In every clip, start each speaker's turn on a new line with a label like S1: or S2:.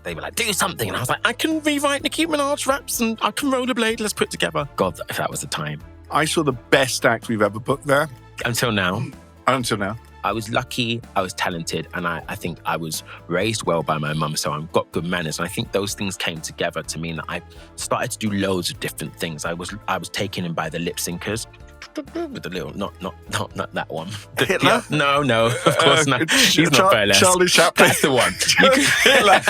S1: they were like, do something. And I was like, I can rewrite Nicki Minaj raps and I can rollerblade. Let's put it together. God, if that was the time.
S2: I saw the best act we've ever booked there.
S1: Until now.
S2: I
S1: was lucky, I was talented, and I think I was raised well by my mum, so I've got good manners. And I think those things came together to mean that I started to do loads of different things. I was taken in by the lip syncers. With the little, not that one.
S2: Hitler?
S1: No, of course not. He's not burlesque.
S2: Charlie Chaplin.
S1: That's the one.
S2: Hitler.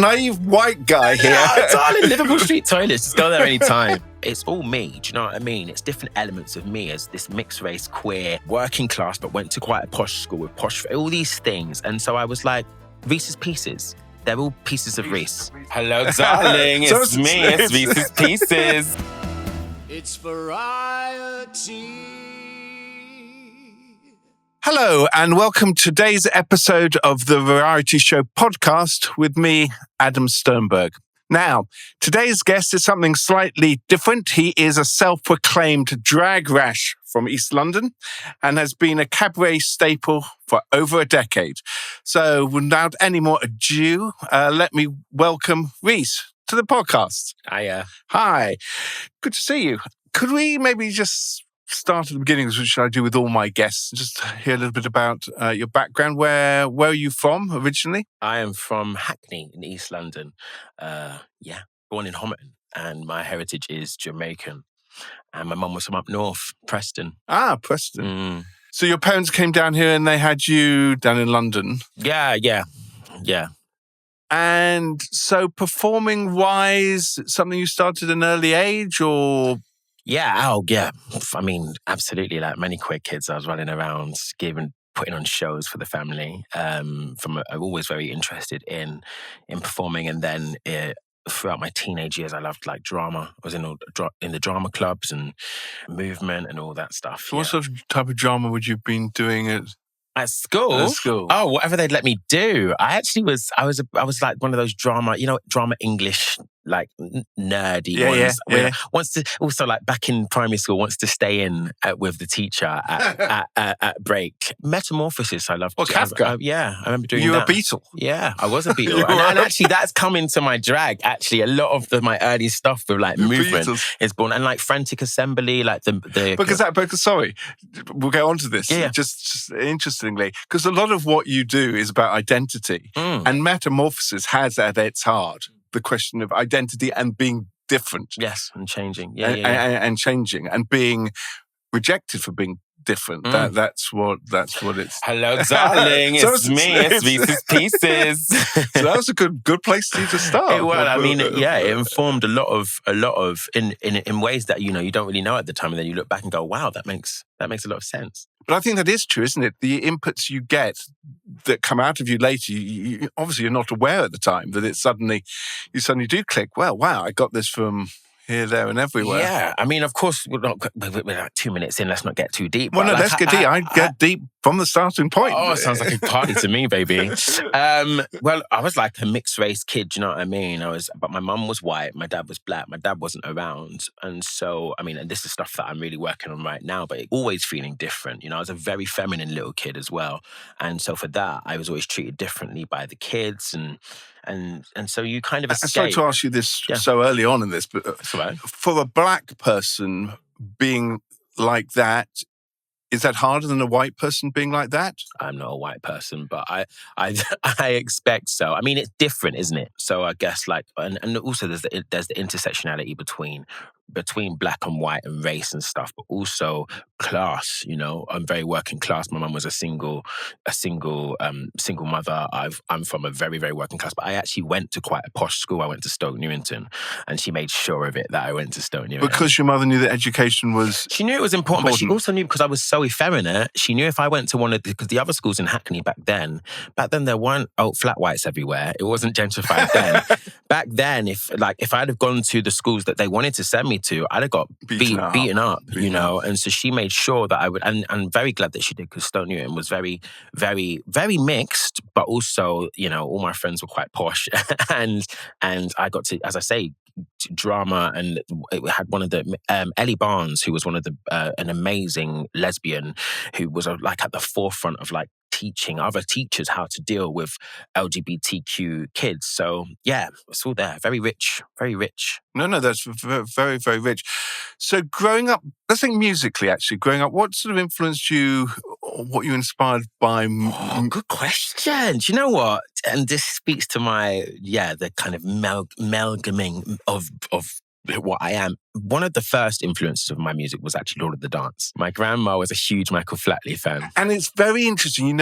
S2: Naive white guy here.
S1: Yeah, darling, Liverpool Street toilets. Just go there anytime. It's all me, do you know what I mean? It's different elements of me as this mixed race, queer, working class, but went to quite a posh school with posh, all these things. And so I was like, Rhys Pieces. They're all pieces of Rhys. Hello, darling. It's me. It's Rhys Pieces.
S3: It's variety.
S2: Hello, and welcome to today's episode of the Variety Show podcast with me, Adam Sternberg. Now, today's guest is something slightly different. He is a self-proclaimed drag rash from East London and has been a cabaret staple for over a decade. So without any more ado, let me welcome Rhys to the podcast.
S1: Hiya.
S2: Hi. Good to see you. Could we maybe just start at the beginning, which I do with all my guests, just hear a little bit about your background. Where are you from originally?
S1: I am from Hackney in East London. Born in Homerton, and my heritage is Jamaican. And my mum was from up north, Preston.
S2: Ah, Preston. So your parents came down here and they had you down in London?
S1: Yeah.
S2: And so performing-wise, something you started at an early age, or...?
S1: Yeah. I mean, absolutely. Like many queer kids, I was running around, putting on shows for the family. I'm always very interested in performing, and then throughout my teenage years, I loved like drama. I was in the drama clubs and movement and all that stuff.
S2: So what sort of type of drama would you have been doing
S1: at school?
S2: At school.
S1: Oh, whatever they'd let me do. I was like one of those drama English, like nerdy ones.
S2: Yeah.
S1: Also, like back in primary school, wants to stay in with the teacher at break. Metamorphosis, I loved.
S2: Well, Kafka.
S1: I remember doing that.
S2: You were a Beatle.
S1: Yeah, I was a Beatle. and actually, that's come into my drag. Actually, a lot of my early stuff with like movement is born. And like Frantic Assembly, like the...
S2: Because sorry, we'll get on to this.
S1: Yeah.
S2: Just interestingly, because a lot of what you do is about identity. And Metamorphosis has at its heart the question of identity and being different.
S1: Yes, and changing.
S2: And changing and being rejected for being different. That's what it's.
S1: Hello, darling. It's me. It's Rhys Pieces.
S2: So that was a good place to start.
S1: It informed a lot of in ways that you don't really know at the time, and then you look back and go, wow, that makes a lot of sense.
S2: But I think that is true, isn't it? The inputs you get that come out of you later, you obviously you're not aware at the time that you suddenly do click. Well, wow, I got this from here, there, and everywhere.
S1: Yeah, I mean, of course, we're like 2 minutes in. Let's not get too deep.
S2: Well, no, let's get deep. I get deep from the starting point.
S1: Oh, sounds like a party to me, baby. Well, I was like a mixed race kid. Do you know what I mean? But my mum was white, my dad was black. My dad wasn't around, and so and this is stuff that I'm really working on right now. But always feeling different. I was a very feminine little kid as well, and so for that, I was always treated differently by the kids, and so you kind of escape.
S2: Sorry to ask you this so early on in this, but
S1: right.
S2: For a black person being like that, is that harder than a white person being like that?
S1: I'm not a white person, but I expect so. I mean, it's different, isn't it? So I guess and also there's the intersectionality between black and white and race and stuff, but also class. I'm very working class. My mum was a single mother. I'm from a very, very working class, but I actually went to quite a posh school. I went to Stoke Newington, and she made sure of it that I went to Stoke Newington. Because
S2: your mother knew that education was...
S1: She knew it was important, but she also knew, because I was so effeminate, she knew if I went to because the other schools in Hackney back then there weren't flat whites everywhere. It wasn't gentrified then. Back then, if I'd have gone to the schools that they wanted to send me to, I'd have got beaten up, and so she made sure that I would, and I'm very glad that she did, because Stoke Newington was very, very, very mixed, but also, all my friends were quite posh, and I got to, as I say, drama, and it had one of the Ellie Barnes, who was one of the an amazing lesbian who was at the forefront of teaching other teachers how to deal with LGBTQ kids. So yeah, it's all there. Very rich, very rich.
S2: No, that's very, very rich. So growing up, let's think musically, actually, growing up, what sort of influenced you, or what you inspired by?
S1: Good question. Do you know what? And this speaks to the kind of amalgaming of what I am. One of the first influences of my music was actually Lord of the Dance. My grandma was a huge Michael Flatley fan.
S2: And it's very interesting,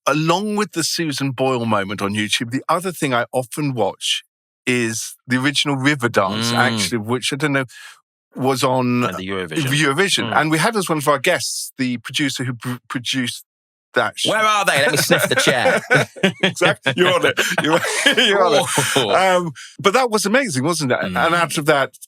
S2: along with the Susan Boyle moment on YouTube, the other thing I often watch is the original Riverdance, actually, which I don't know, was on
S1: the Eurovision.
S2: And we had as one of our guests, the producer who produced that.
S1: Where are they? Let me sniff the chair.
S2: Exactly. You're on it. You're on it. But that was amazing, wasn't it? And out of that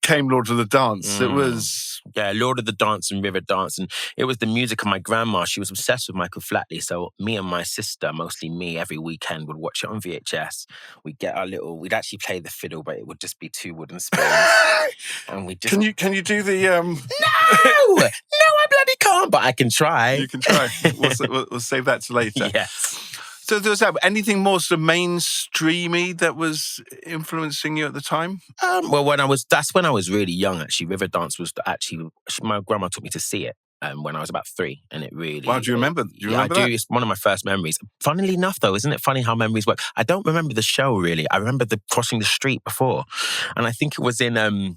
S2: came Lord of the Dance. It was...
S1: Yeah, Lord of the Dance and Riverdance. And it was the music of my grandma. She was obsessed with Michael Flatley. So me and my sister, mostly me, every weekend would watch it on VHS. We'd actually play the fiddle, but it would just be two wooden spoons. And we just...
S2: Can you do the...
S1: No, I bloody can't, but I can try.
S2: You can try. We'll save that to later.
S1: Yes.
S2: So there was that. Anything more sort of mainstreamy that was influencing you at the time?
S1: Well, that's when I was really young, actually. Riverdance was actually, my grandma took me to see it when I was about 3, and it really...
S2: Wow, do you remember?
S1: I do. It's one of my first memories. Funnily enough, though, isn't it funny how memories work? I don't remember the show, really. I remember the crossing the street before, and I think it was in...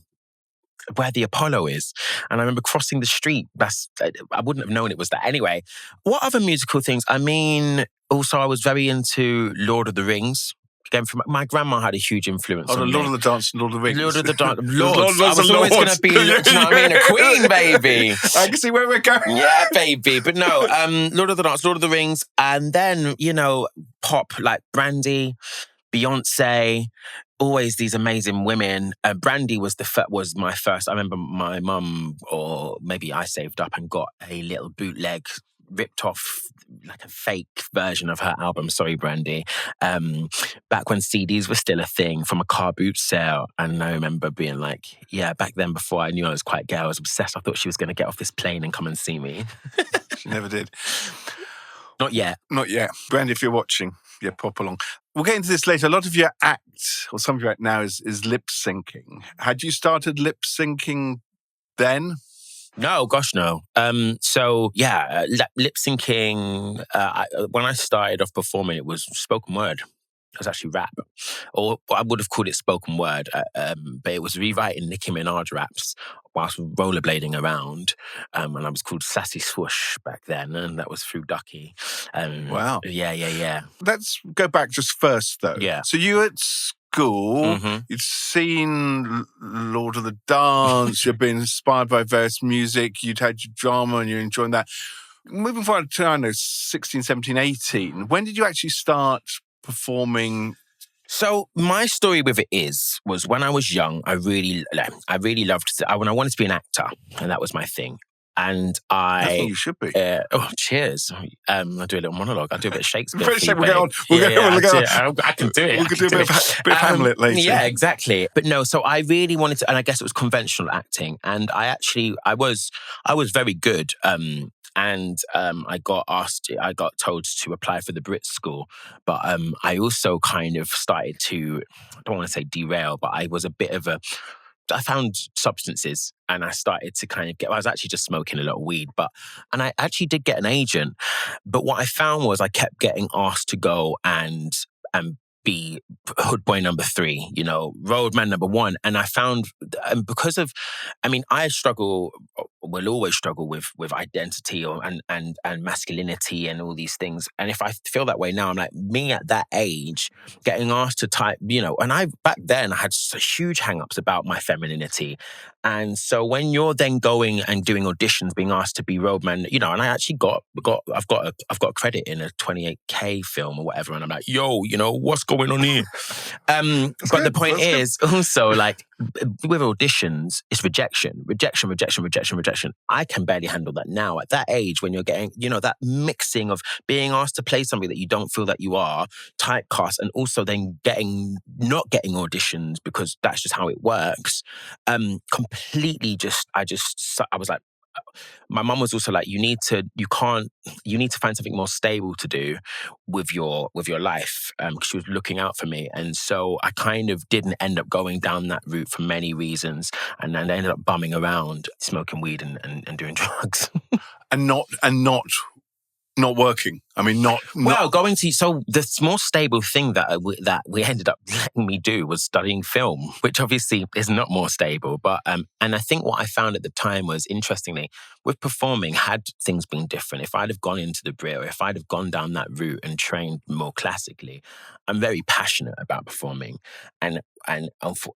S1: where the Apollo is. And I remember crossing the street. I wouldn't have known it was that. Anyway, what other musical things? I mean, also I was very into Lord of the Rings. Again, my grandma had a huge influence on me.
S2: Lord of the Dance and Lord of the Rings.
S1: Lord of the Dance. Lords. I was always going to be, do you know what I mean? A queen, baby.
S2: I can see where we're going.
S1: Yeah, baby. But no, Lord of the Dance, Lord of the Rings. And then, pop like Brandy, Beyonce, always these amazing women. Brandy was my first. I remember my mum, or maybe I saved up and got a little bootleg, ripped off like a fake version of her album, Sorry Brandy, back when CDs were still a thing, from a car boot sale. And I remember being like, yeah, back then, before I knew I was quite gay, I was obsessed. I thought she was going to get off this plane and come and see me.
S2: She never did.
S1: Not yet.
S2: Not yet. Brandy, if you're watching, yeah, pop along. We'll get into this later. A lot of your act, or some of your act now, is lip syncing. Had you started lip syncing then?
S1: No, gosh, no. So yeah, lip syncing. When I started off performing, it was spoken word. It was actually rap, or I would have called it spoken word, but it was rewriting Nicki Minaj raps whilst rollerblading around, and I was called Sassy Swoosh back then, and that was through Duckie.
S2: Wow.
S1: Yeah.
S2: Let's go back just first, though.
S1: Yeah.
S2: So you were at school, you'd seen Lord of the Dance, you'd been inspired by various music, you'd had your drama and you're enjoying that. Moving forward to, I don't know, 16, 17, 18, when did you actually start performing?
S1: So my story with it was when I was young, I really loved, when I wanted to be an actor, and that was my thing. And I
S2: think you should be.
S1: Cheers. I'll do a little monologue. I'll do a bit of Shakespeare.
S2: We'll get on.
S1: I can do it.
S2: We can do a bit of Hamlet later.
S1: Yeah, exactly. But no, so I really wanted to, and I guess it was conventional acting. And I was very good. I got told to apply for the Brit School, but I also kind of started to, I don't want to say derail, but I found substances, and I started to kind of I was actually just smoking a lot of weed, and I actually did get an agent. But what I found was I kept getting asked to go and be hood boy number 3, roadman number 1. And I found, because of, I will always struggle with identity and masculinity and all these things. And if I feel that way now, I'm like, me at that age, getting asked to type, and back then I had huge hang-ups about my femininity. And so when you're then going and doing auditions, being asked to be roadman, and I actually I've got a credit in a 28K film or whatever, and I'm like, yo, what's going on here? But the point is also, like, with auditions, it's rejection. I can barely handle that now. At that age, when you're getting, that mixing of being asked to play something that you don't feel that you are, typecast, and also then not getting auditions because that's just how it works. Completely I was like, my mum was also like, you need to find something more stable to do with your life. Because she was looking out for me. And so I kind of didn't end up going down that route for many reasons. And then I ended up bumming around, smoking weed and doing drugs.
S2: and not working. I mean, not
S1: going to, so the more stable thing that we ended up letting me do was studying film, which obviously is not more stable. But, and I think what I found at the time was, interestingly, with performing, had things been different, if I'd have gone into the Brit, or if I'd have gone down that route and trained more classically, I'm very passionate about performing. And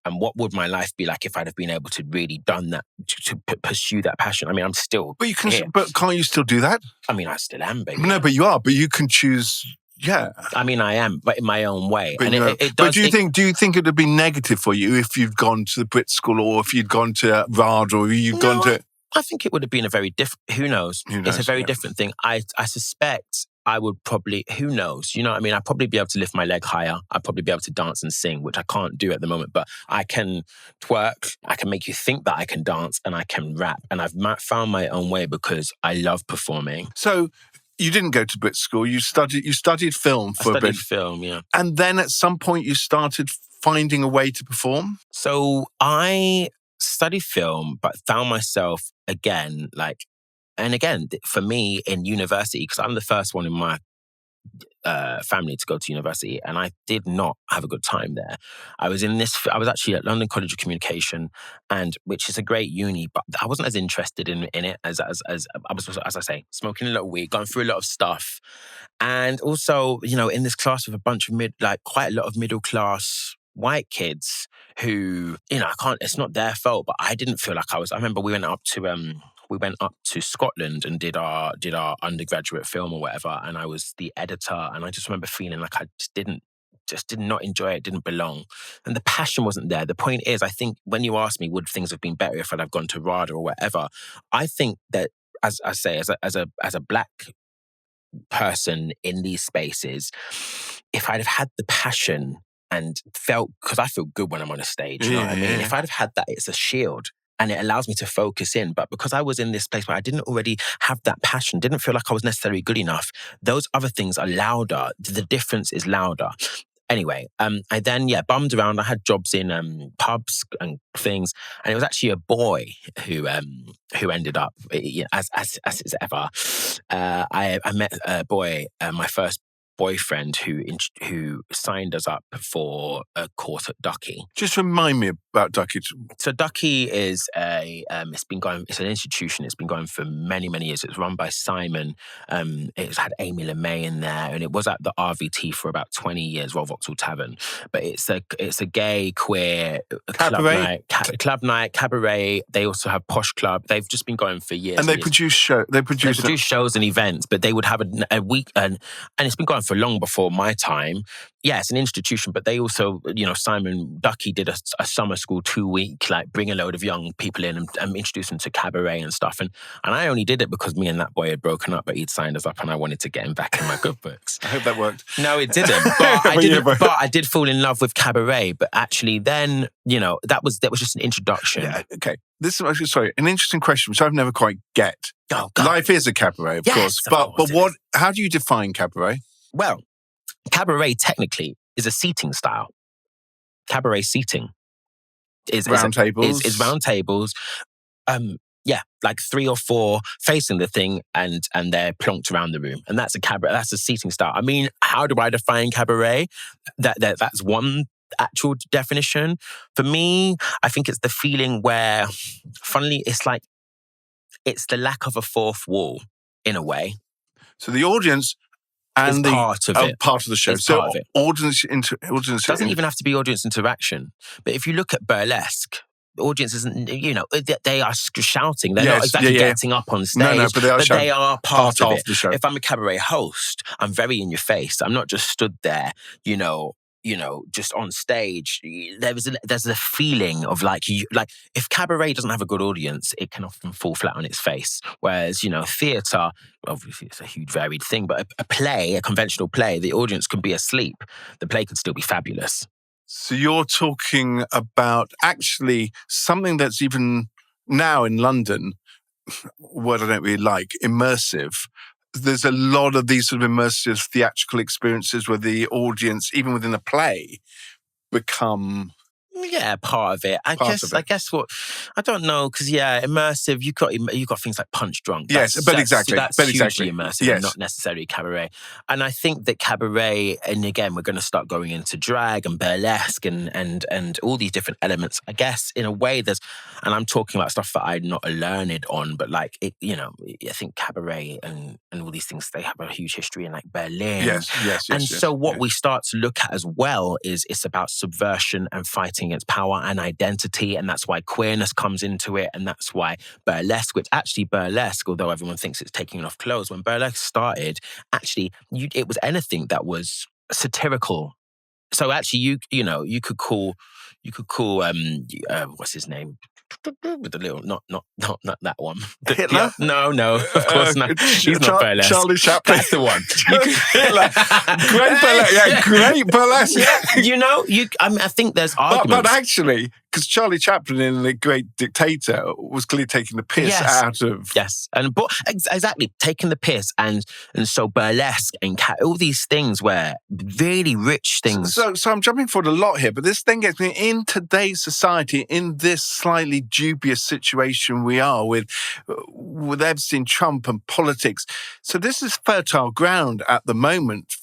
S1: what would my life be like if I'd have been able to really done that, to pursue that passion? I mean, I'm still
S2: But you can,
S1: here.
S2: but can't you still do that?
S1: I mean, I still am, baby.
S2: No, but you are. But you can choose. Yeah.
S1: I mean, I am, but in my own way.
S2: But,
S1: And
S2: but do you think it would be negative for you if you'd gone to the Brit School, or if you'd gone to RAD, or you'd gone to?
S1: I think it would have been a very different. Who knows? It's a very different thing. I suspect I would probably. Who knows? You know what I mean? I'd probably be able to lift my leg higher. I'd probably be able to dance and sing, which I can't do at the moment. But I can twerk. I can make you think that I can dance, and I can rap. And I've found my own way because I love performing.
S2: So. You didn't go to Brit School. You studied film for a bit.
S1: Film, yeah.
S2: And then at some point you started finding a way to perform?
S1: So I studied film, but found myself again, for me in university, because I'm the first one in my family to go to university, and I did not have a good time there. I was actually at London College of Communication, and which is a great uni, but I wasn't as interested in it as I was, as I say, smoking a lot of weed, going through a lot of stuff, and also, you know, in this class with a bunch of quite a lot of middle class white kids who, you know, it's not their fault, but I didn't feel like I remember we went up to Scotland and did our undergraduate film or whatever, and I was the editor, and I just remember feeling like I just did not enjoy it, didn't belong, and the passion wasn't there. The point is, I think when you ask me, would things have been better if I'd have gone to RADA or whatever, I think that, as I say, as a black person in these spaces, if I'd have had the passion and felt, because I feel good when I'm on a stage, you know what I mean? If I'd have had that, it's a shield. And it allows me to focus in. But because I was in this place where I didn't already have that passion, didn't feel like I was necessarily good enough, those other things are louder. The difference is louder. Anyway, I then, bummed around. I had jobs in pubs and things. And it was actually a boy who ended up, as it's ever. I met a boy, my first boyfriend, who signed us up for a course at Duckie.
S2: Just remind me about Duckie.
S1: So Duckie is it's an institution. It's been going for many, many years. It's run by Simon. It's had Amy LeMay in there, and it was at the RVT for about 20 years, Royal Vauxhall Tavern. But it's a gay, queer
S2: cabaret.
S1: club night, cabaret. They also have Posh Club. They've just been going for years.
S2: And they produce
S1: shows and events, but they would have a week, and it's been going for long before my time. Yeah, it's an institution, but they also, you know, Simon Duckie did a summer school 2-week, like bring a load of young people in and introduce them to cabaret and stuff. And I only did it because me and that boy had broken up, but he'd signed us up and I wanted to get him back in my good books.
S2: I hope that worked.
S1: No, it didn't. But I did fall in love with cabaret. But actually then, you know, that was just an introduction.
S2: Yeah, okay. This is, an interesting question, which I've never quite get.
S1: Oh, God.
S2: Life is a cabaret, of course. But how do you define cabaret?
S1: Well, cabaret technically is a seating style. Cabaret seating is
S2: round tables.
S1: Is round tables. Like 3 or 4 facing the thing, and they're plonked around the room, and that's a cabaret. That's a seating style. I mean, how do I define cabaret? That's one actual definition. For me, I think it's the feeling where, funnily, it's the lack of a fourth wall in a way.
S2: So the audience. And
S1: part of it.
S2: Part of the show.
S1: It's
S2: so
S1: part of it.
S2: Audience
S1: doesn't even have to be audience interaction. But if you look at burlesque, the audience isn't, you know, they are shouting. They're not exactly getting up on stage.
S2: No, but
S1: they are part of it.
S2: The show.
S1: If I'm a cabaret host, I'm very in your face. I'm not just stood there, you know, just on stage. There's a feeling of like if cabaret doesn't have a good audience, it can often fall flat on its face. Whereas, you know, theatre, obviously it's a huge varied thing, but a conventional play, the audience can be asleep. The play could still be fabulous.
S2: So you're talking about actually something that's even now in London word I don't really like, immersive. There's a lot of these sort of immersive theatrical experiences where the audience, even within a play, become
S1: Yeah, part of it. I guess what I don't know because immersive. You got things like Punch Drunk.
S2: Yes, but exactly.
S1: That's hugely immersive,
S2: Yes.
S1: and not necessarily cabaret. And I think that cabaret, and again, we're going to start going into drag and burlesque and all these different elements. I guess in a way, and I'm talking about stuff that I'm not learned on, but like it, I think cabaret and all these things, they have a huge history in like Berlin.
S2: Yes.
S1: And so what we start to look at as well is it's about subversion and fighting against power and identity, and that's why queerness comes into it, and that's why burlesque, which actually burlesque, although everyone thinks it's taking off clothes, when burlesque started, actually it was anything that was satirical. So actually, you could call what's his name? With the little, not that one.
S2: Hitler?
S1: No, of course not. He's not burlesque.
S2: Charlie Chaplin.
S1: That's the one.
S2: Hitler. Great burlesque. Yeah, great burlesque.
S1: I think there's arguments.
S2: But actually, because Charlie Chaplin in The Great Dictator was clearly taking the piss out of...
S1: Yes, exactly, taking the piss. And so burlesque and all these things were really rich things.
S2: So I'm jumping forward a lot here, but this thing gets me in today's society, in this slightly dubious situation we are with Epstein, Trump and politics. So this is fertile ground at the moment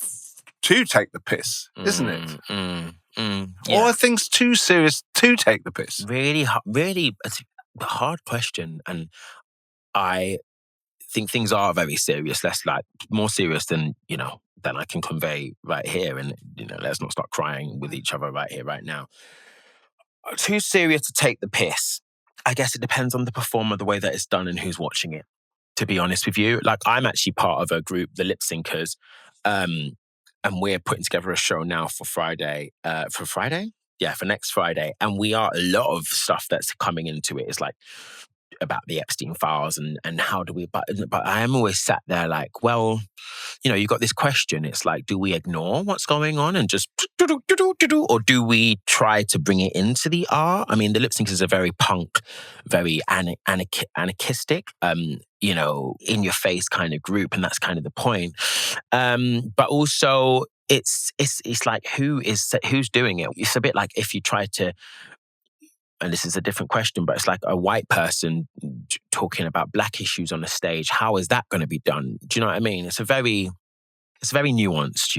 S2: to take the piss, isn't it?
S1: Yeah.
S2: Or are things too serious to take the piss?
S1: Really, it's a hard question. And I think things are very serious, more serious than I can convey right here. And, let's not start crying with each other right here, right now. Too serious to take the piss. I guess it depends on the performer, the way that it's done and who's watching it, to be honest with you. Like, I'm actually part of a group, the Lip Syncers, and we're putting together a show now for Friday. For Friday? Yeah, for next Friday. And a lot of stuff that's coming into it is like about the Epstein files and how do we, but I am always sat there like, well, you got this question. It's like, do we ignore what's going on and just or do we try to bring it into the art? I mean, the Lip Syncers is a very punk, very anarchistic, in your face kind of group, and that's kind of the point. But also it's like who's doing it? It's a bit like if you try to, and this is a different question, but it's like a white person talking about black issues on the stage. How is that going to be done? Do you know what I mean? It's very nuanced,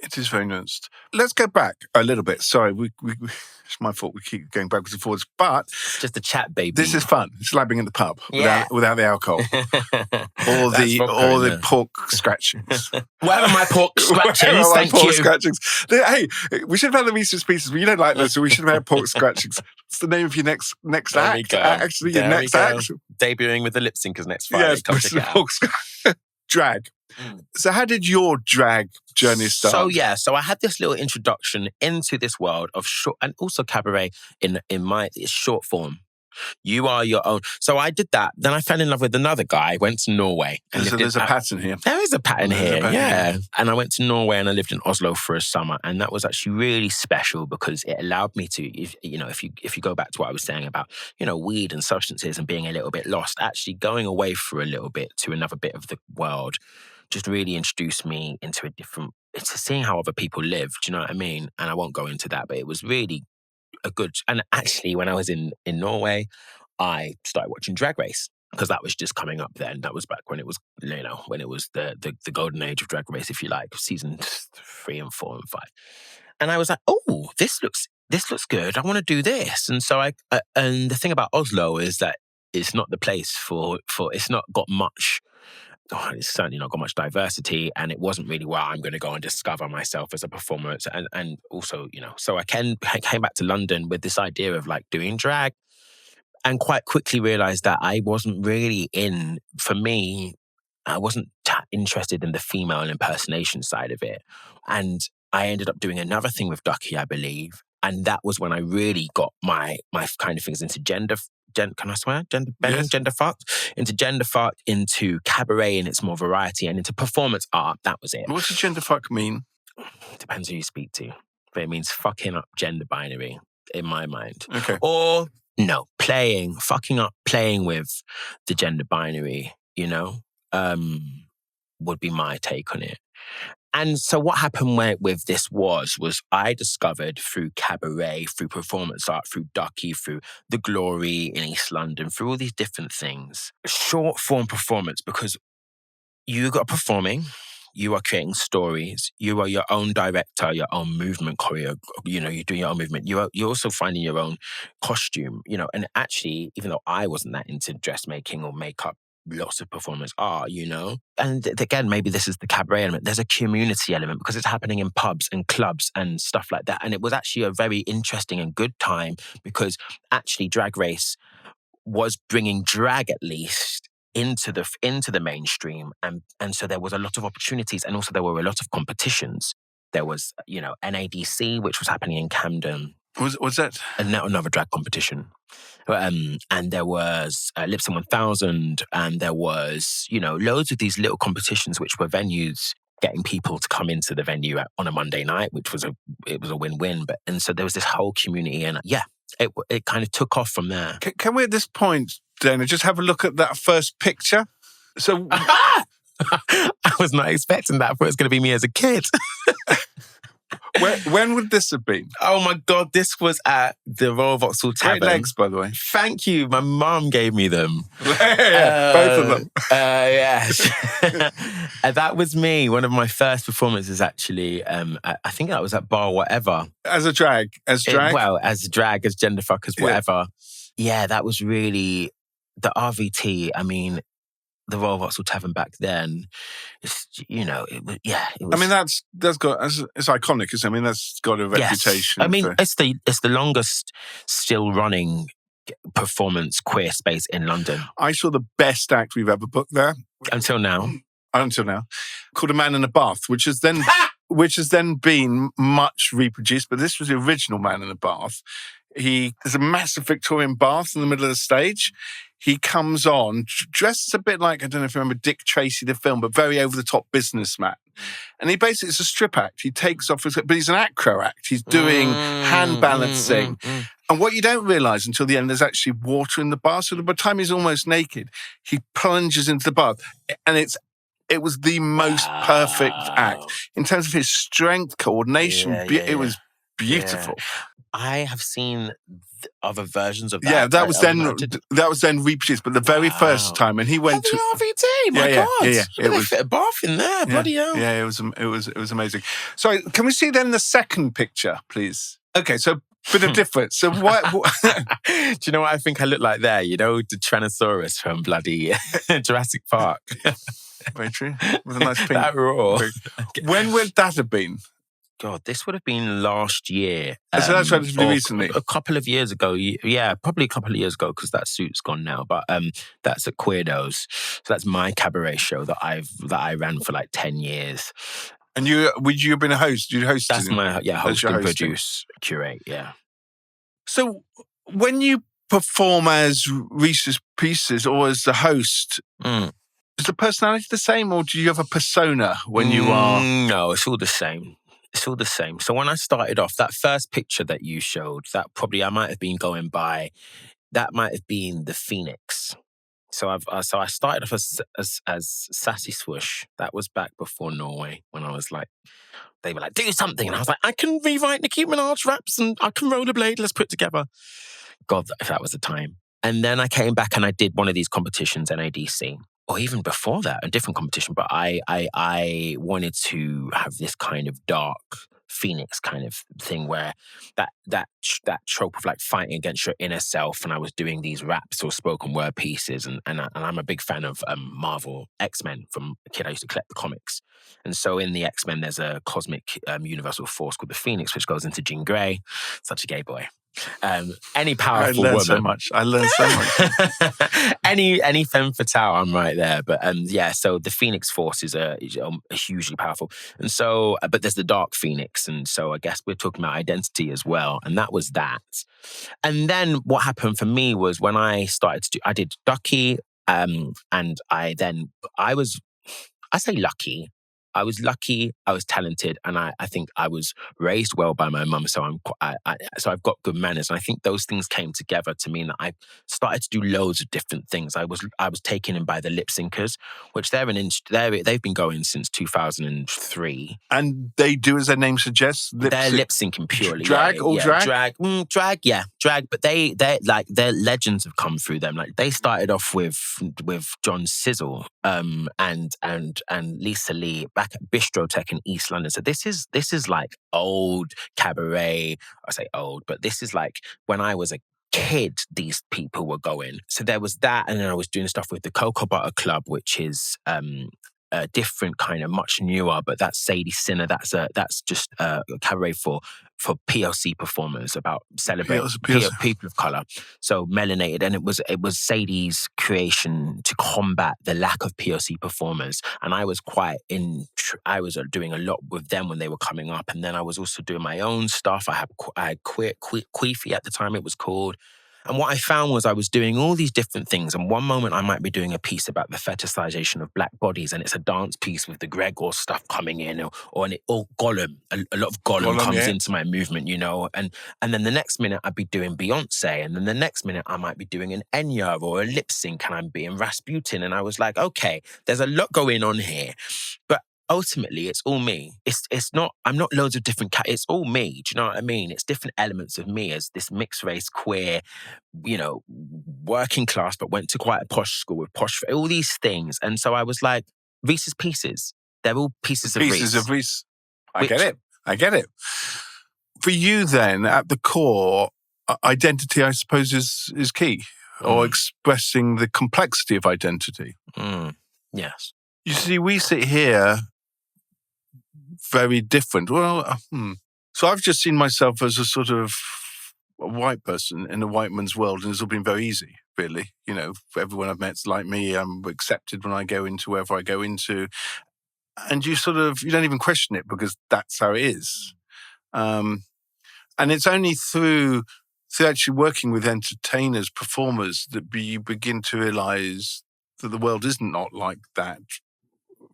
S2: It is very nuanced. Let's go back a little bit. Sorry, it's my fault. We keep going backwards and forwards, but
S1: it's just a chat, baby.
S2: This is fun. It's like being in the pub without the alcohol or the pork scratchings.
S1: Whatever my pork scratchings. Thank you.
S2: Scratchings. Hey, we should have had the Rhys Pieces, but you don't like those, so we should have had pork scratchings. It's the name of your next act. Actually, your next act.
S1: Debuting with the Lip Syncers next Friday.
S2: Yes,
S1: come check it out.
S2: Drag. So how did your drag journey start?
S1: So I had this little introduction into this world of short, and also cabaret in my short form. You are your own. So I did that. Then I fell in love with another guy, went to Norway.
S2: So there's a pattern here.
S1: There is a pattern here, yeah. And I went to Norway and I lived in Oslo for a summer. And that was actually really special because it allowed me to, if you go back to what I was saying about, weed and substances and being a little bit lost, actually going away for a little bit to another bit of the world just really introduced me into seeing how other people live. Do you know what I mean? And I won't go into that, but it was really and actually when I was in Norway, I started watching Drag Race because that was just coming up then. That was back when it was, when it was the golden age of Drag Race, if you like, season 3 and 4 and 5. And I was like, oh, this looks good. I want to do this. And so and the thing about Oslo is that it's not the place for it's not got much. It's certainly not got much diversity, and it wasn't really where I'm going to go and discover myself as a performer. And also, so I came back to London with this idea of like doing drag, and quite quickly realized that I wasn't really for me, I wasn't interested in the female impersonation side of it. And I ended up doing another thing with Duckie, I believe. And that was when I really got my kind of things into gender. Can I swear? Gender bending, yes. Gender fucked. Into gender fucked, into cabaret and its more variety, and into performance art. That was it.
S2: What does gender fuck mean?
S1: Depends who you speak to. But it means fucking up gender binary, in my mind.
S2: Okay.
S1: Or No, fucking up, playing with the gender binary, would be my take on it. And so what happened with this was I discovered through cabaret, through performance art, through Duckie, through The Glory in East London, through all these different things, short form performance, because you got performing, you are creating stories, you are your own director, your own movement choreo, you're doing your own movement. You're also finding your own costume, and actually, even though I wasn't that into dressmaking or makeup, lots of performers are, And again, maybe this is the cabaret element. There's a community element because it's happening in pubs and clubs and stuff like that. And it was actually a very interesting and good time because actually Drag Race was bringing drag, at least, into the mainstream. And so there was a lot of opportunities, and also there were a lot of competitions. There was, NADC, which was happening in Camden.
S2: Was that?
S1: Another drag competition. And there was Lip Sync 1000, and there was, loads of these little competitions, which were venues getting people to come into the venue on a Monday night, which was it was a win-win. And so there was this whole community, and it kind of took off from there.
S2: Can we at this point, Dana, just have a look at that first picture? So
S1: I was not expecting that. I thought it was going to be me as a kid.
S2: When would this have been?
S1: Oh my God, this was at the Royal Vauxhall Tavern.
S2: Great legs, by the way.
S1: Thank you. My mum gave me them.
S2: Both of them.
S1: Yes. And that was me. One of my first performances, actually. I think that was at Bar Whatever.
S2: As drag?
S1: As drag, as genderfuck, as whatever. Yeah, that was really the RVT. I mean, the Royal Vauxhall Tavern back then, it was.
S2: I mean, that's got it's iconic, isn't it? I mean, that's got a reputation.
S1: I mean, it's the longest still running performance queer space in London.
S2: I saw the best act we've ever booked there
S1: until now,
S2: called A Man in a Bath, which has then been much reproduced. But this was the original Man in a Bath. There's a massive Victorian bath in the middle of the stage. He comes on, dressed a bit like, I don't know if you remember Dick Tracy, the film, but very over-the-top businessman. And he basically, it's a strip act. He takes off but he's an acro act. He's doing hand balancing. And what you don't realise until the end, there's actually water in the bath. So by the time he's almost naked, he plunges into the bath. And it was the most perfect act. In terms of his strength, coordination, it was beautiful.
S1: Yeah. I have seen other versions of that.
S2: Yeah, that was then reproduced, but the very first time, and he went to
S1: RVT. My God,
S2: it was
S1: fit a bath in there. Bloody hell!
S2: Yeah, it was amazing. So, can we see then the second picture, please? Okay, so bit of difference. So, what?
S1: Do you know what I think I look like there? The Tyrannosaurus from bloody Jurassic Park.
S2: Very true. With a nice pink.
S1: That roar.
S2: When would that have been?
S1: God, this would have been last year.
S2: So that's relatively recently.
S1: A couple of years ago. Yeah, probably a couple of years ago because that suit's gone now. But that's at Queerdos. So that's my cabaret show that I ran for like 10 years.
S2: And would you have been a host? You hosted?
S1: That's my host and produce, curate. Yeah.
S2: So when you perform as Rhys Pieces or as the host, is the personality the same, or do you have a persona when you are?
S1: No, it's all the same. It's all the same. So when I started off, that first picture that you showed, that probably I might have been going by, that might have been the Phoenix. So I started off as Sassy Swoosh. That was back before Norway, when I was like, they were like, do something. And I was like, I can rewrite Nicki Minaj raps and I can rollerblade, let's put it together. God, if that was the time. And then I came back and I did one of these competitions, NADC. Or even before that, a different competition. But I wanted to have this kind of dark Phoenix kind of thing where that trope of like fighting against your inner self. And I was doing these raps or spoken word pieces. And I'm a big fan of Marvel X-Men. From a kid, I used to collect the comics. And so in the X-Men, there's a cosmic universal force called the Phoenix, which goes into Jean Grey. Such a gay boy. Any powerful woman.
S2: I learned so much.
S1: any femme fatale, I'm right there. But so the Phoenix Force is hugely powerful. And so, but there's the Dark Phoenix. And so I guess we're talking about identity as well. And that was that. And then what happened for me was when I started to I did Duckie, and I say lucky. I was lucky, I was talented, and I think I was raised well by my mum. So so I've got good manners, and I think those things came together to mean that I started to do loads of different things. I was taken in by the lip syncers, which they've been going since 2003.
S2: And they do, as their name suggests,
S1: they're lip syncing purely.
S2: Drag or drag?
S1: Drag. But they're like their legends have come through them. Like they started off with John Sizzle, and Lisa Lee back at Bistrotech in East London. So this is like old cabaret. I say old, but this is like when I was a kid, these people were going. So there was that, and then I was doing stuff with the Cocoa Butter Club, which is a different kind of, much newer, but that's Sadie Sinner. That's just a cabaret for POC performers, about celebrating people of color. So melanated, and it was Sadie's creation to combat the lack of POC performers. And I was I was doing a lot with them when they were coming up, and then I was also doing my own stuff. I had Queefy at the time, it was called. And what I found was I was doing all these different things. And one moment I might be doing a piece about the fetishization of black bodies, and it's a dance piece with the Gregor stuff coming in, or Gollum. A lot of Gollum comes into my movement, you know. And then the next minute I'd be doing Beyonce, and then the next minute I might be doing an Enya or a lip sync, and I'm being Rasputin. And I was like, okay, there's a lot going on here, but ultimately, it's all me. It's not. I'm not loads of different. It's all me. Do you know what I mean? It's different elements of me as this mixed race, queer, you know, working class, but went to quite a posh school with posh. All these things, and so I was like, Rhys's pieces. They're all pieces of Rhys.
S2: Pieces of Rhys. I get it. For you, then, at the core, identity, I suppose, is key, or expressing the complexity of identity.
S1: Yes.
S2: You see, we sit here very different. Well, so I've just seen myself as a sort of a white person in a white man's world, and it's all been very easy, really. You know, everyone I've met's like me. I'm accepted when I go into wherever I go into, and you don't even question it because that's how it is. And it's only through actually working with entertainers, performers, that you begin to realize that the world isn't not like that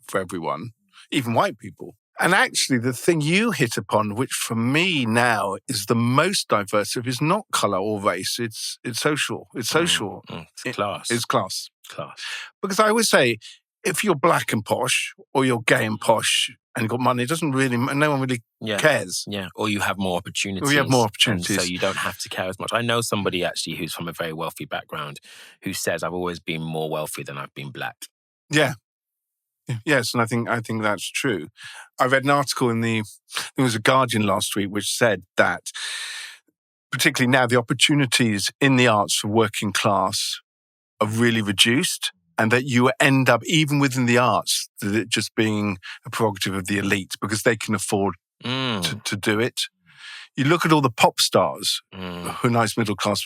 S2: for everyone, even white people. And actually, the thing you hit upon, which for me now is the most diverse, is not color or race. It's social. It's social.
S1: It's class.
S2: It's class.
S1: Class.
S2: Because I always say, if you're black and posh, or you're gay and posh, and you've got money, it doesn't really. No one really cares.
S1: Yeah. Or you have more opportunities.
S2: Or you have more opportunities,
S1: so you don't have to care as much. I know somebody actually who's from a very wealthy background who says, "I've always been more wealthy than I've been black."
S2: Yeah. Yes, and I think that's true. I read an article there was a Guardian last week which said that, particularly now, the opportunities in the arts for working class are really reduced, and that you end up, even within the arts, that it just being a prerogative of the elite because they can afford to do it. You look at all the pop stars who are nice middle class.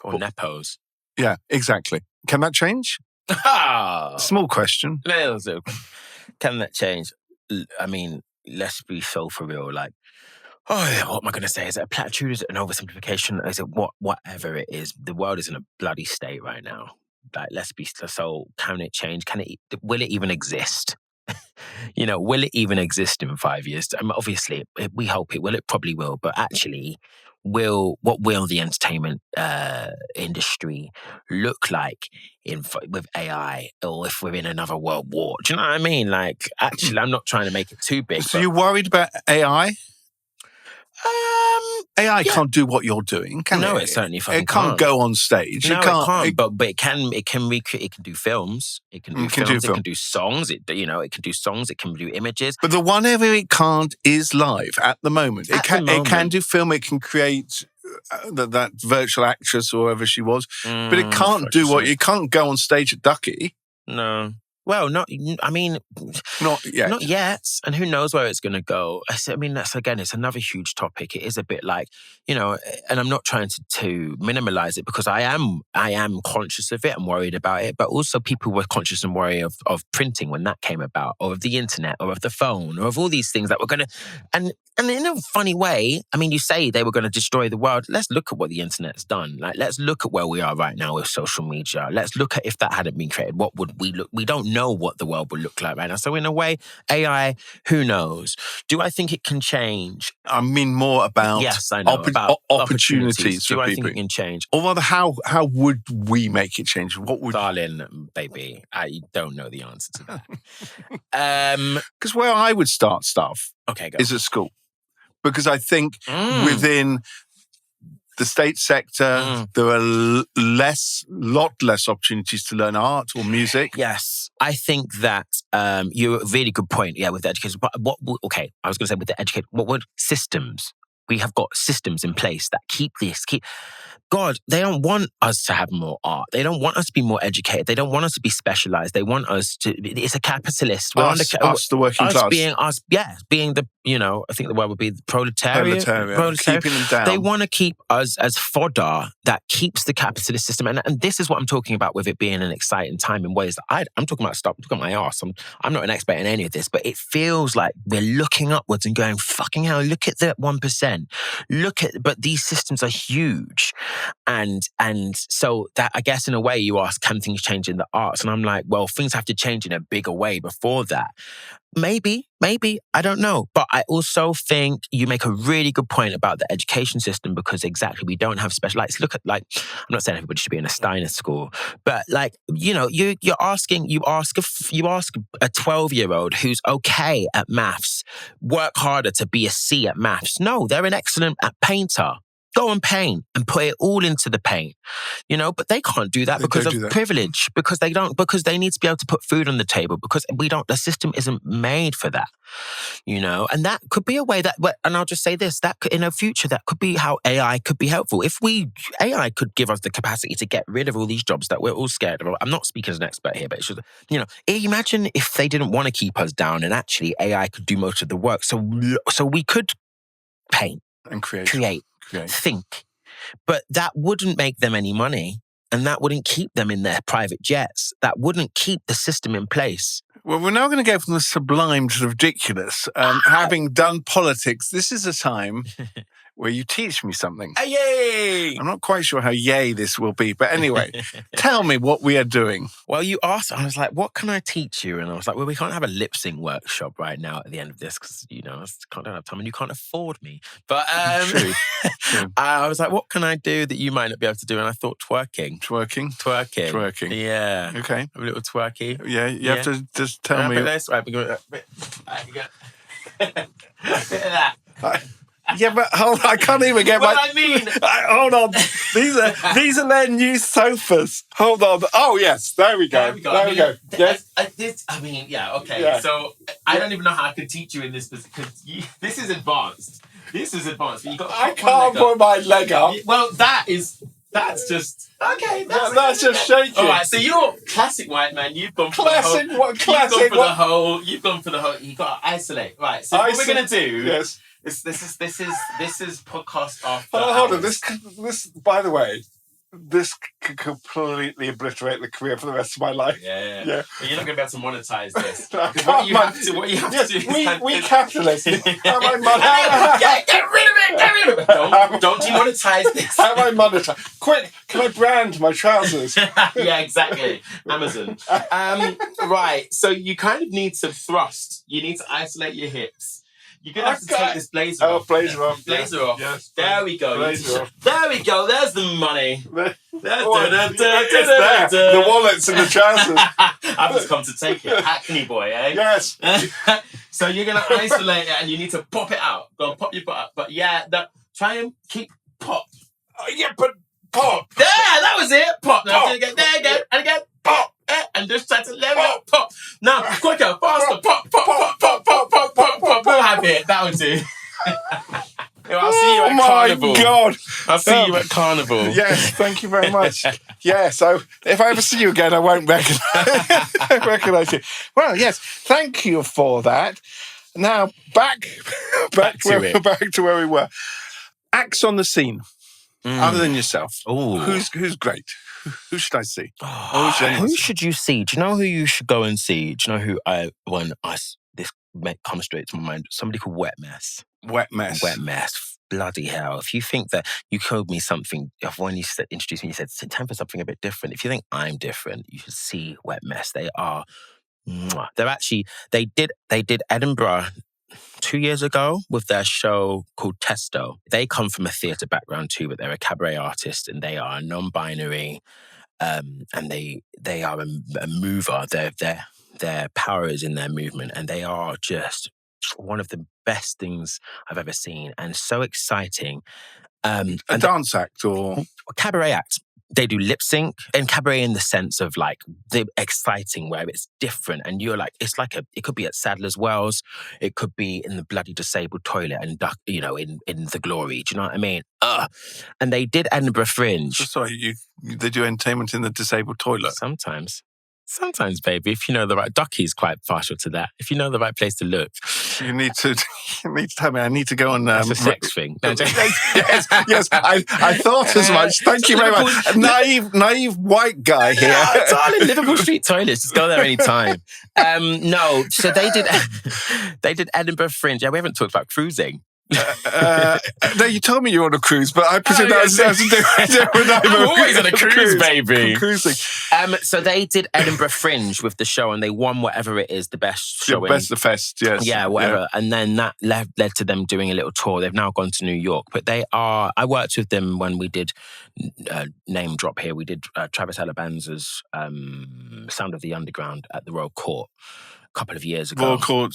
S1: Or nepos.
S2: Yeah, exactly. Can that change? Small question.
S1: Can that change? I mean, let's be so for real. Like, what am I going to say? Is it a platitude? Is it an oversimplification? Is it whatever it is? The world is in a bloody state right now. Like, let's be so. Can it change? Will it even exist? You know, will it even exist in 5 years? I mean, obviously, we hope it will. It probably will. But actually, what will the entertainment industry look like with AI, or if we're in another world war? Do you know what I mean? Like, actually, I'm not trying to make it too big.
S2: So you're worried about AI? AI can't do what you're doing, can it?
S1: No, it certainly fucking
S2: It can't go on stage.
S1: No, it can't. But it can recreate. It can do films. It can do films. It can do songs. It can do songs. It can do images.
S2: But the one area it can't is live at the moment. It can do film. It can create that virtual actress or whoever she was. But it can't do it can't go on stage at Duckie.
S1: No. Well, not yet. Not yet. And who knows where it's going to go. I mean, it's another huge topic. It is a bit like, you know, and I'm not trying to minimalize it, because I am conscious of it and worried about it. But also people were conscious and worried of printing when that came about, or of the internet, or of the phone, or of all these things that were going to, and in a funny way, I mean, you say they were going to destroy the world. Let's look at what the internet's done. Like, let's look at where we are right now with social media. Let's look at if that hadn't been created, what would we look? We don't know what the world will look like right now. So in a way, AI, who knows? Do I think it can change?
S2: I mean more about,
S1: yes, I know, about
S2: opportunities
S1: Do
S2: for
S1: I
S2: people.
S1: think it can change?
S2: Or rather, how would we make it change? What would...
S1: Darling, baby, I don't know the answer to that.
S2: Because where I would start stuff
S1: Okay, go.
S2: is at school. Because I think within the state sector, there are lot less opportunities to learn art or music.
S1: Yes, I think that you're a really good point. Yeah, with the education. But I was going to say with the education, what would systems? We have got systems in place that keep. God, they don't want us to have more art. They don't want us to be more educated. They don't want us to be specialized. They want us to. It's a capitalist. We're
S2: us, the working class.
S1: Being the, I think the word would be the proletariat.
S2: Keeping them down.
S1: They want to keep us as fodder that keeps the capitalist system. And this is what I'm talking about with it being an exciting time in ways that I'm talking about. I'm talking about my arse. I'm not an expert in any of this, but it feels like we're looking upwards and going, fucking hell, look at that 1%. But these systems are huge. And so that, I guess in a way you ask, can things change in the arts? And I'm like, well, things have to change in a bigger way before that. Maybe, I don't know. But I also think you make a really good point about the education system, because exactly, we don't have special, look at, I'm not saying everybody should be in a Steiner school, but you ask a 12-year-old who's okay at maths, work harder to be a C at maths. No, they're an excellent at painter. Go and paint and put it all into the paint, but they can't do that because of privilege, because they need to be able to put food on the table, because the system isn't made for that, and that could be a way and I'll just say this, that in the future, that could be how AI could be helpful. AI could give us the capacity to get rid of all these jobs that we're all scared of. I'm not speaking as an expert here, but it's just, imagine if they didn't want to keep us down and actually AI could do most of the work. So we could paint
S2: and
S1: create. Think. But that wouldn't make them any money, and that wouldn't keep them in their private jets. That wouldn't keep the system in place.
S2: Well, we're now going to go from the sublime to the ridiculous. Having done politics, this is a time where you teach me something.
S1: Yay!
S2: I'm not quite sure how yay this will be, but anyway, tell me what we are doing.
S1: Well, you asked, I was like, what can I teach you? And I was like, well, we can't have a lip sync workshop right now at the end of this, because, I don't have time and you can't afford me. But
S2: True.
S1: I was like, what can I do that you might not be able to do? And I thought twerking.
S2: Twerking.
S1: Yeah.
S2: Okay.
S1: A little twerky.
S2: Yeah, you have to just tell me.
S1: This. Right, we're going bit of that.
S2: Yeah, but hold on, I can't even get hold on. These are their new sofas. Hold on. Oh, yes. There we go. There we go. Yes.
S1: Okay. Yeah. So I don't even know how I could teach you in this, because this is advanced. But you got. I
S2: can't put my leg up.
S1: Well, that's just okay.
S2: That's just shaking.
S1: All right. So you're classic white man. You've gone for
S2: classic.
S1: the whole. You've gone for the whole. You got to isolate. Right. So what we're gonna do?
S2: Yes.
S1: This is podcast after.
S2: Hold on. This, by the way, this could completely obliterate the career for the rest of my life.
S1: Yeah. But you're not going to be able to monetize this.
S2: What you have to do is we capitalists. Get rid of
S1: it. Don't demonetize this.
S2: How am I monetize? Quick, can I brand my trousers?
S1: Yeah, exactly. Amazon. Right. So you kind of need to thrust. You need to isolate your hips. You're going to have to take this blazer off.
S2: Blazer off.
S1: Yes. There we go. There we go. There's the money.
S2: It's there. The wallets and the trousers.
S1: I've just come to take it. Hackney boy, eh?
S2: Yes.
S1: So you're going to isolate it and you need to pop it out. Go and pop your butt up. But try and keep pop.
S2: But pop.
S1: There, that was it. Pop. Now I'm going to get there again. And again. Pop. And just try to level up. Pop. Now, quicker, faster. Pop. We'll have it. That would do. I'll see you at Carnival.
S2: Oh my God.
S1: I'll see you at Carnival.
S2: Yes, thank you very much. Yeah, so if I ever see you again, I won't recognize you. Well, yes, thank you for that. Now, back to where we were. Acts on the scene, other than yourself.
S1: Ooh.
S2: Who's great? Who should I see?
S1: Who should you see? Do you know who you should go and see? Do you know who this comes straight to my mind? Somebody called Wet Mess.
S2: Wet Mess.
S1: Bloody hell. If you think that you told me something, when you introduced me, you said, it's time for something a bit different. If you think I'm different, you should see Wet Mess. They are Mwah. They did Edinburgh 2 years ago with their show called Testo. They come from a theatre background too, but they're a cabaret artist and they are non-binary, and they are a mover. Their power is in their movement, and they are just one of the best things I've ever seen, and so exciting.
S2: A dance act or
S1: a cabaret act. They do lip sync and cabaret in the sense of like the exciting where it's different and you're like, it could be at Sadler's Wells, it could be in the bloody disabled toilet and in the Glory. Do you know what I mean? And they did Edinburgh Fringe.
S2: Sorry, they do entertainment in the disabled toilet?
S1: Sometimes, baby, if you know the right... Duckie's quite partial to that. If you know the right place to look.
S2: You need to tell me. I need to go on...
S1: That's a sex thing. No,
S2: yes, I thought as much. Thank you very much. Naive white guy here.
S1: Yeah, darling, Liverpool Street toilets. Just go there anytime. No, so they did Edinburgh Fringe. Yeah, we haven't talked about cruising.
S2: No, you told me you were on a cruise, but I presume that has to do with
S1: I'm always on a cruise, baby.
S2: Cruising.
S1: So they did Edinburgh Fringe with the show, and they won whatever it is, the best show.
S2: Best of fest, yes.
S1: Yeah, whatever. Yeah. And then that led to them doing a little tour. They've now gone to New York, but I worked with them when we did name drop here. We did Travis Alabanza's Sound of the Underground at the Royal Court a couple of years ago.
S2: Royal Court,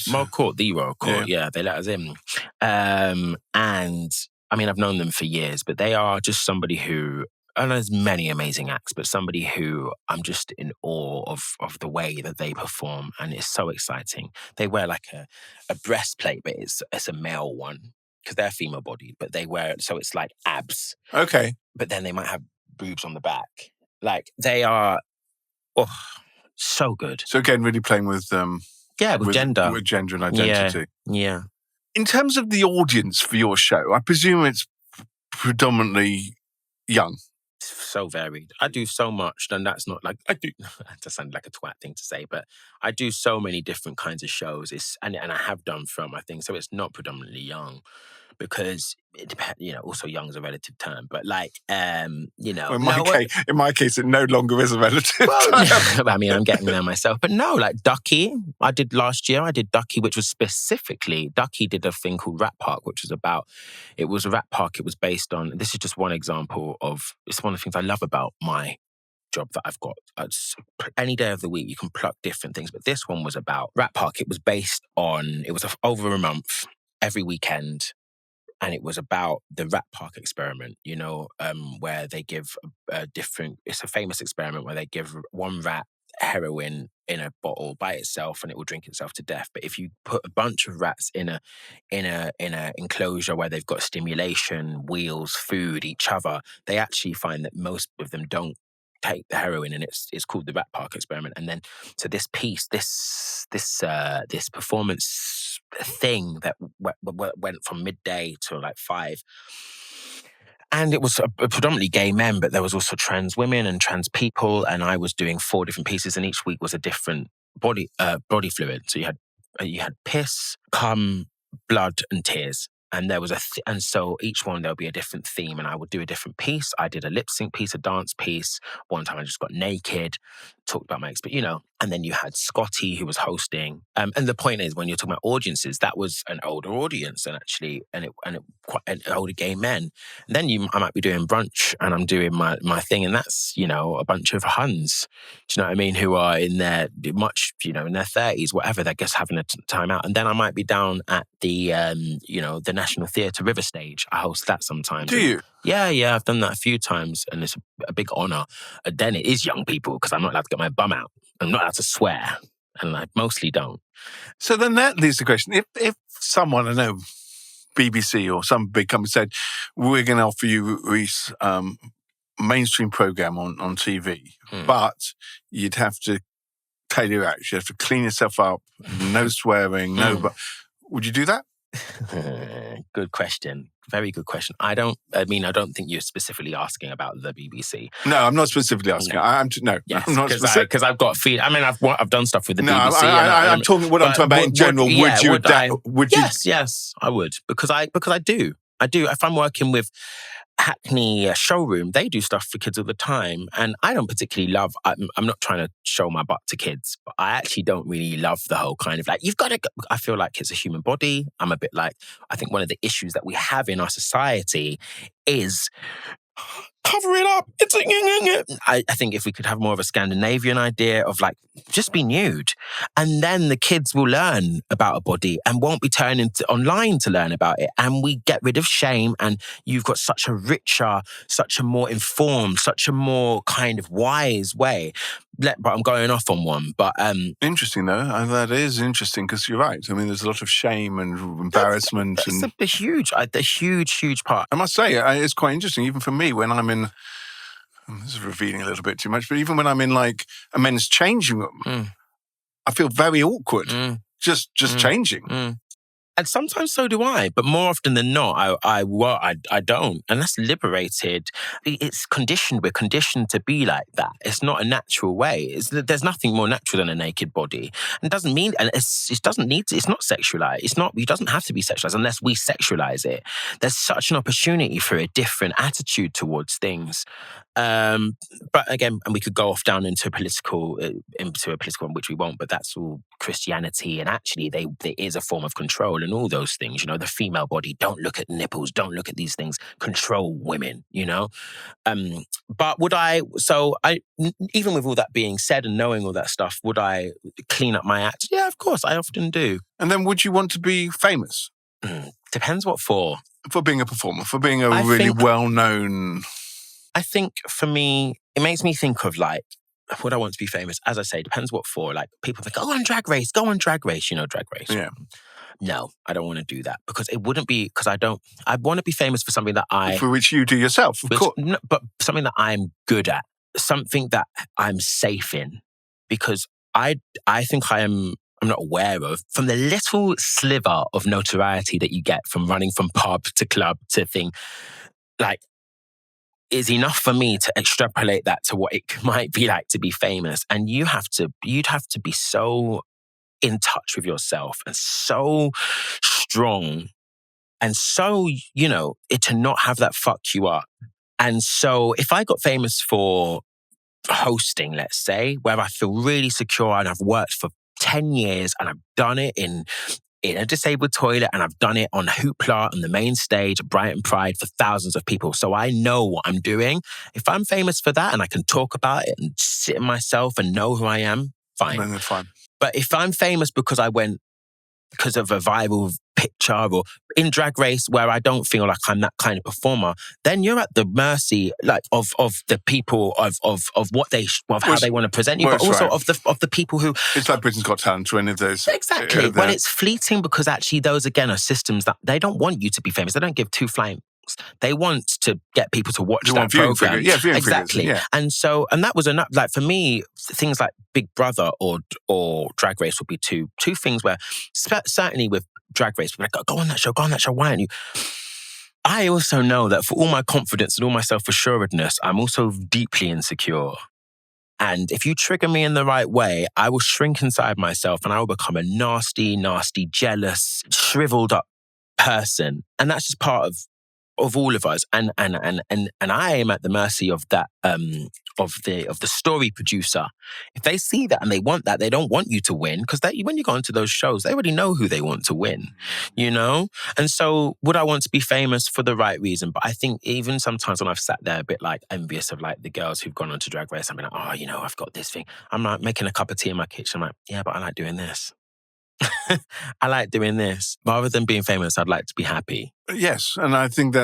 S1: the Royal Court. Yeah, they let us in. And I mean, I've known them for years, but they are just somebody who, I know there's many amazing acts, but somebody who I'm just in awe of the way that they perform, and it's so exciting. They wear like a breastplate, but it's a male one because they're female bodied, but they wear it so it's like abs.
S2: Okay.
S1: But then they might have boobs on the back. Like they are, so good.
S2: So again, really playing with
S1: gender.
S2: With gender and identity.
S1: Yeah.
S2: In terms of the audience for your show, I presume it's predominantly young.
S1: So varied. I do so much, and that's not like I do. That sounds like a twat thing to say, but I do so many different kinds of shows. And I have done from, I think, so it's not predominantly young. Because it depends, also young is a relative term, but like,
S2: in my case, it no longer is a relative term.
S1: I mean, I'm getting there myself, but no, like Duckie, I did last year. I did Duckie, which was specifically, Duckie did a thing called Rat Park, which was it was a rat park. It was based on, this is just one example it's one of the things I love about my job that I've got. Any day of the week, you can pluck different things, but this one was about Rat Park. It was over a month, every weekend. And it was about the Rat Park experiment, where they give it's a famous experiment where they give one rat heroin in a bottle by itself and it will drink itself to death. But if you put a bunch of rats in a enclosure where they've got stimulation, wheels, food, each other, they actually find that most of them don't take the heroin, and it's called the Rat Park experiment. And then so this piece, this performance thing that went from midday to like 5, and it was predominantly gay men, but there was also trans women and trans people, and I was doing 4 different pieces, and each week was a different body fluid. So you had piss, cum, blood, and tears. And there was and so each one there'll be a different theme, and I would do a different piece. I did a lip sync piece, a dance piece. One time I just got naked, talked about my experience, and then you had Scotty who was hosting. And the point is, when you're talking about audiences, that was an older audience, and quite older gay men. And then I might be doing brunch, and I'm doing my thing, and that's a bunch of Huns. Do you know what I mean? Who are in their in their 30s, whatever. They're just having a time out, and then I might be down at the the National Theatre River Stage. I host that sometimes.
S2: Do you?
S1: Yeah, I've done that a few times, and it's a big honour. Then it is young people, because I'm not allowed to get my bum out. I'm not allowed to swear, and I mostly don't.
S2: So then that leaves the question, if someone, I know, BBC or some big company said, we're going to offer you, Rhys, mainstream programme on TV, but you'd have to tailor your act, you have to clean yourself up, no swearing, but would you do that?
S1: Good question. Very good question. I don't think you're specifically asking about the BBC.
S2: No, I'm not specifically asking.
S1: No.
S2: Yes, I'm not specific.
S1: Because I've got feed. I mean, I've done stuff with the BBC.
S2: I'm talking about in general.
S1: Yes, I would, because I do. If I'm working with Hackney showroom, they do stuff for kids all the time. And I don't particularly love, I'm not trying to show my butt to kids, but I actually don't really love the whole kind of like, you've got to go. I feel like it's a human body. I'm a bit like, I think one of the issues that we have in our society is cover it up. I think if we could have more of a Scandinavian idea of like, just be nude. And then the kids will learn about a body and won't be turning to online to learn about it. And we get rid of shame and you've got such a richer, such a more informed, such a more kind of wise way. But I'm going off on one. But
S2: interesting though. That is interesting because you're right. I mean, there's a lot of shame and embarrassment.
S1: It's a huge part.
S2: I must say, it's quite interesting, even for me, when I'm in, this is revealing a little bit too much, but even when I'm in like a men's changing room, I feel very awkward just changing.
S1: And sometimes so do I, but more often than not, I don't. And that's liberated. It's conditioned. We're conditioned to be like that. It's not a natural way. There's nothing more natural than a naked body. And it doesn't mean, and it doesn't need to, it's not sexualized. It doesn't have to be sexualized unless we sexualize it. There's such an opportunity for a different attitude towards things. But again, and we could go off down into a political, which we won't, but that's all Christianity. And actually there is a form of control and all those things, the female body, don't look at nipples, don't look at these things, control women, But even with all that being said and knowing all that stuff, would I clean up my act? Yeah, of course, I often do.
S2: And then would you want to be famous?
S1: Depends what for.
S2: For being a performer, for being a really well-known...
S1: I think for me, it makes me think of like, would I want to be famous? As I say, depends what for. Like people think, go on Drag Race, Drag Race.
S2: Yeah.
S1: No, I don't want to do that because it wouldn't be, because I want to be famous for something that
S2: For which you do yourself, of course.
S1: No, but something that I'm good at, something that I'm safe in, because I think I'm not aware of, from the little sliver of notoriety that you get from running from pub to club to thing, like, is enough for me to extrapolate that to what it might be like to be famous. And you'd have to be so in touch with yourself and so strong and so, to not have that fuck you up. And so if I got famous for hosting, let's say, where I feel really secure and I've worked for 10 years and I've done it in a disabled toilet and I've done it on Hoopla on the main stage at Brighton Pride for thousands of people. So I know what I'm doing. If I'm famous for that and I can talk about it and sit in myself and know who I am, fine.
S2: Then that's fine.
S1: But if I'm famous because I went because of a viral picture or in Drag Race where I don't feel like I'm that kind of performer, then you're at the mercy of the people of how they want to present you, but also of the people who...
S2: It's like Britain's Got Talent or any of those.
S1: Exactly. Well, it's fleeting because actually those, again, are systems that they don't want you to be famous. They don't give two flying... They want to get people to watch that program.
S2: Yeah, viewing
S1: exactly.
S2: Figures,
S1: yeah. And that was enough. Like for me, things like Big Brother or Drag Race would be two things where certainly with Drag Race, like, go on that show, why aren't you? I also know that for all my confidence and all my self-assuredness, I'm also deeply insecure. And if you trigger me in the right way, I will shrink inside myself and I will become a nasty, jealous, shriveled up person. And that's just part of all of us, and I am at the mercy of that of the story producer. If they see that and they want that, they don't want you to win because when you go into those shows, they already know who they want to win, And so, would I want to be famous for the right reason? But I think even sometimes when I've sat there a bit like envious of like the girls who've gone on to Drag Race, I'm like, I've got this thing. I'm like making a cup of tea in my kitchen. I'm like, yeah, but I like doing this. I like doing this. Rather than being famous, I'd like to be happy.
S2: Yes, and I think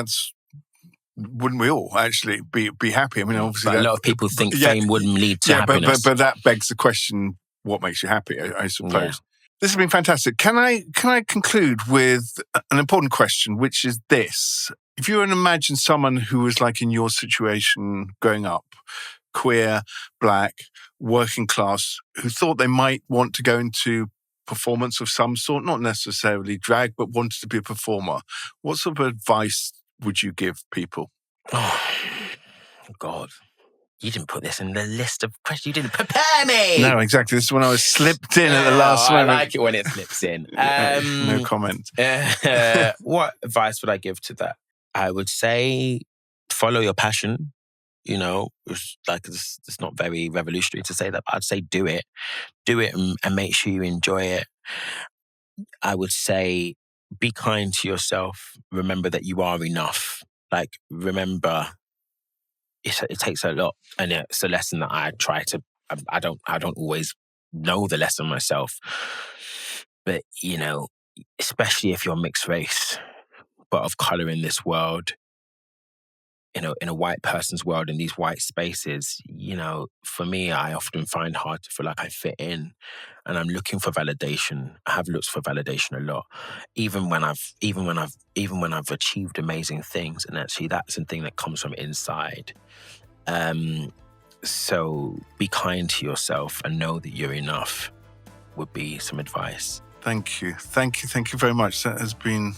S2: wouldn't we all actually be happy? I mean, obviously...
S1: But a lot of people think fame wouldn't lead to happiness.
S2: But that begs the question, what makes you happy, I suppose. Yeah. This has been fantastic. Can I conclude with an important question, which is this. If you were to imagine someone who was like in your situation growing up, queer, black, working class, who thought they might want to go into performance of some sort, not necessarily drag, but wanted to be a performer, what sort of advice would you give people?
S1: Oh, God. You didn't put this in the list of questions. You didn't prepare me.
S2: No, exactly. This is when I was slipped in at the last moment.
S1: I like it when it slips in.
S2: No comment.
S1: What advice would I give to that? I would say follow your passion. You know, it's not very revolutionary to say that, but I'd say do it and make sure you enjoy it. I would say be kind to yourself. Remember that you are enough. Like, remember, it takes a lot, and it's a lesson that I try to. I don't always know the lesson myself, but you know, especially if you're mixed race, but of color in this world. You know, in a white person's world, in these white spaces, you know, for me, I often find hard to feel like I fit in, and I'm looking for validation. I have looked for validation a lot, even when I've achieved amazing things, and actually that's the thing that comes from inside. So be kind to yourself and know that you're enough. Would be some advice.
S2: Thank you very much. That has been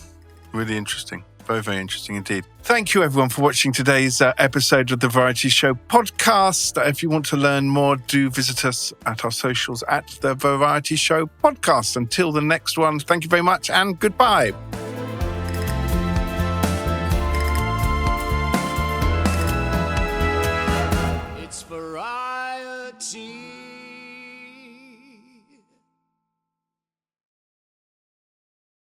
S2: really interesting. Very, very interesting indeed. Thank you, everyone, for watching today's episode of the Variety Show podcast. If you want to learn more, do visit us at our socials at the Variety Show podcast. Until the next one, thank you very much and goodbye.